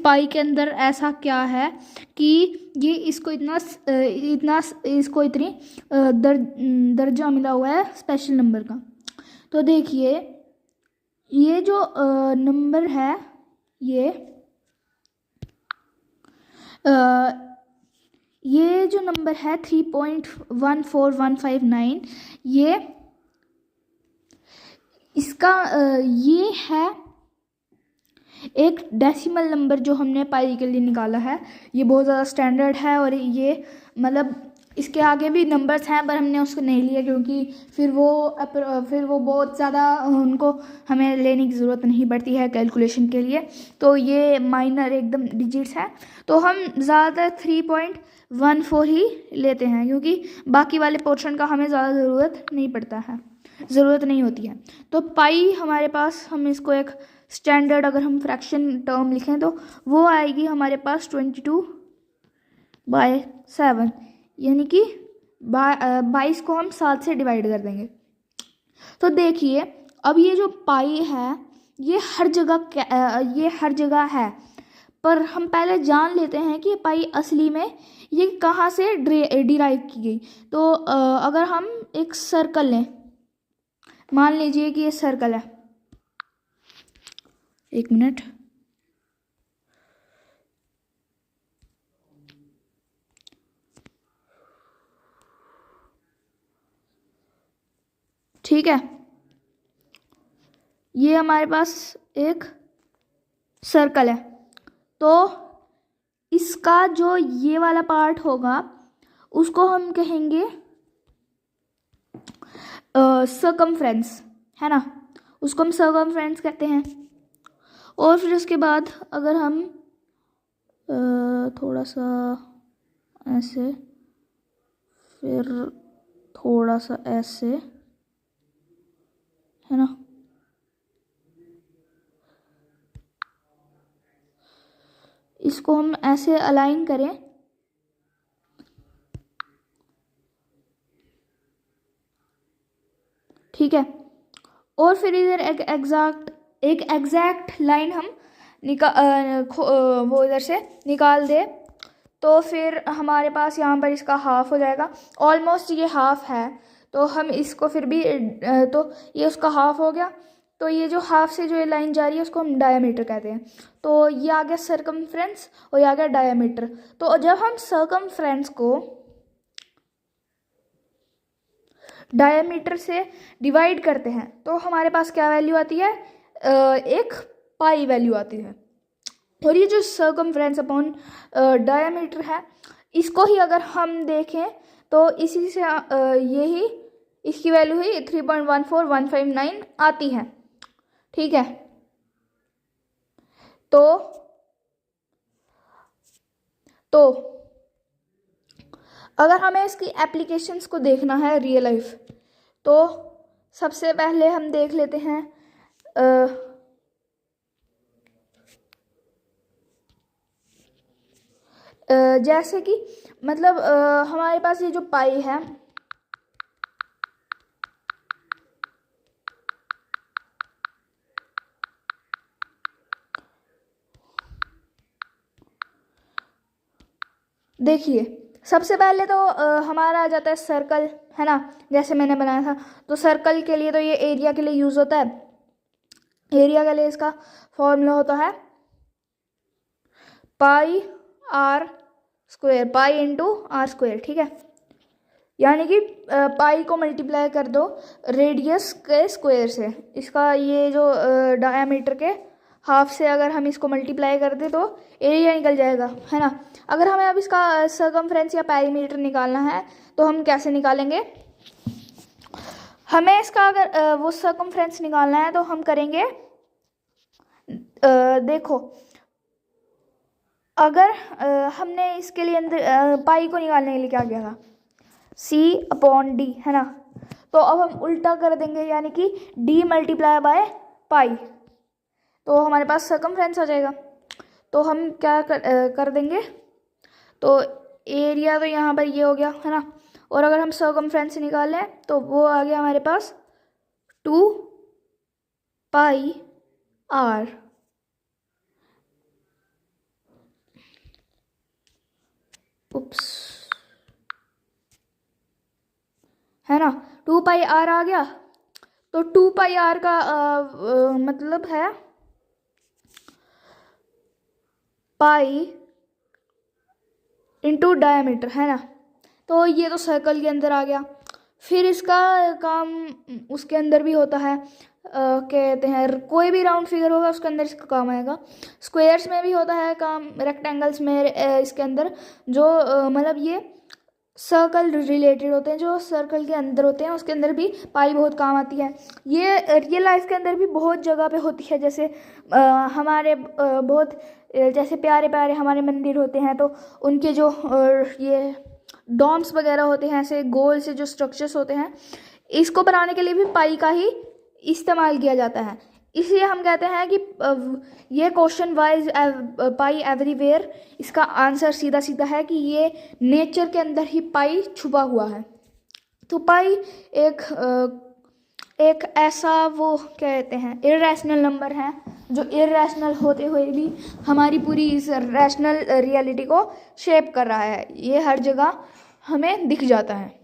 पाई के अंदर ऐसा क्या है कि ये इसको इसको इतनी दर्जा मिला हुआ है स्पेशल नंबर का। तो देखिए ये जो नंबर है ये जो नंबर है 3.14159 ये इसका ये है एक डेसिमल नंबर जो हमने पाई के लिए निकाला है। ये बहुत ज़्यादा स्टैंडर्ड है और ये मतलब इसके आगे भी नंबर्स हैं पर हमने उसको नहीं लिया क्योंकि फिर वो बहुत ज़्यादा उनको हमें लेने की ज़रूरत नहीं पड़ती है कैलकुलेशन के लिए। तो ये माइनर एकदम डिजिट्स हैं तो हम ज़्यादातर 3.14 ही लेते हैं क्योंकि बाकी वाले पोर्शन का हमें ज़्यादा ज़रूरत नहीं होती है। तो पाई हमारे पास, हम इसको एक स्टैंडर्ड अगर हम फ्रैक्शन टर्म लिखें तो वो आएगी हमारे पास 22/7 यानी कि 22 को हम 7 से डिवाइड कर देंगे। तो देखिए अब ये जो पाई है ये हर जगह है पर हम पहले जान लेते हैं कि पाई असली में ये कहाँ से डिराइव की गई। तो अगर हम एक सर्कल लें, मान लीजिए कि ये सर्कल है, एक मिनट, ठीक है, ये हमारे पास एक सर्कल है तो इसका जो ये वाला पार्ट होगा उसको हम कहेंगे सर्कमफ्रेंस, है ना, उसको हम सर्कमफ्रेंस कहते हैं। और फिर उसके बाद अगर हम थोड़ा सा ऐसे, फिर थोड़ा सा ऐसे, है ना, इसको हम ऐसे अलाइन करें ठीक है। और फिर इधर एक एग्जैक्ट लाइन हम वो इधर से निकाल दे तो फिर हमारे पास यहाँ पर इसका हाफ हो जाएगा। ऑलमोस्ट ये हाफ है तो हम इसको फिर भी तो ये उसका हाफ हो गया। तो ये जो हाफ से जो ये लाइन जा रही है उसको हम डायमीटर कहते हैं। तो ये आ गया सर्कमफ्रेंस और ये आ गया डायमीटर। तो जब हम सर्कमफ्रेंस को डायमीटर से डिवाइड करते हैं तो हमारे पास क्या वैल्यू आती है, एक पाई वैल्यू आती है। और ये जो सर्कमफ्रेंस अपॉन डायमीटर है इसको ही अगर हम देखें तो इसी से यही इसकी वैल्यू ही 3.14159 आती है, ठीक है। तो अगर हमें इसकी एप्लीकेशंस को देखना है रियल लाइफ तो सबसे पहले हम देख लेते हैं जैसे कि मतलब हमारे पास ये जो पाई है देखिए सबसे पहले तो हमारा आ जाता है सर्कल, है ना, जैसे मैंने बनाया था। तो सर्कल के लिए तो ये एरिया के लिए यूज़ होता है। एरिया के लिए इसका फॉर्मूला होता है pi r square, pi into r square, ठीक है। यानी कि पाई को मल्टीप्लाई कर दो रेडियस के स्क्वायर से। इसका ये जो डायमीटर के हाफ से अगर हम इसको मल्टीप्लाई कर दें तो एरिया निकल जाएगा, है ना। अगर हमें अब इसका सर्कमफ्रेंस या पेरीमीटर निकालना है तो हम कैसे निकालेंगे, हमें इसका अगर वो सर्कमफ्रेंस निकालना है तो हम करेंगे देखो अगर हमने इसके लिए अंदर पाई को निकालने के लिए क्या किया था, C/D, है ना। तो अब हम उल्टा कर देंगे यानी कि D मल्टीप्लाई बाय पाई तो हमारे पास सर्कमफ्रेंस आ जाएगा। तो हम क्या कर देंगे, तो एरिया तो यहाँ पर ये हो गया, है ना। और अगर हम सर्कमफ्रेंस निकालें तो वो आ गया हमारे पास 2πr है ना। 2πr आ गया, तो 2πr का मतलब है पाई इंटू डायमीटर, है ना। तो ये तो सर्कल के अंदर आ गया। फिर इसका काम उसके अंदर भी होता है, कहते हैं कोई भी राउंड फिगर होगा उसके अंदर इसका काम आएगा। स्क्वायर्स में भी होता है काम, रेक्टेंगल्स में इसके अंदर जो मतलब ये सर्कल रिलेटेड होते हैं, जो सर्कल के अंदर होते हैं उसके अंदर भी पाई बहुत काम आती है। ये रियल लाइफ के अंदर भी बहुत जगह पे होती है, जैसे हमारे बहुत जैसे प्यारे प्यारे हमारे मंदिर होते हैं, तो उनके जो ये डॉम्स वगैरह होते हैं, ऐसे गोल से जो स्ट्रक्चर्स होते हैं, इसको बनाने के लिए भी पाई का ही इस्तेमाल किया जाता है। इसलिए हम कहते हैं कि ये क्वेश्चन वाइज पाई एवरीवेयर, इसका आंसर सीधा सीधा है कि ये नेचर के अंदर ही पाई छुपा हुआ है। तो पाई एक ऐसा वो कहते हैं इरेशनल नंबर है, जो इरेशनल होते हुए भी हमारी पूरी इस रैशनल रियलिटी को शेप कर रहा है। ये हर जगह हमें दिख जाता है।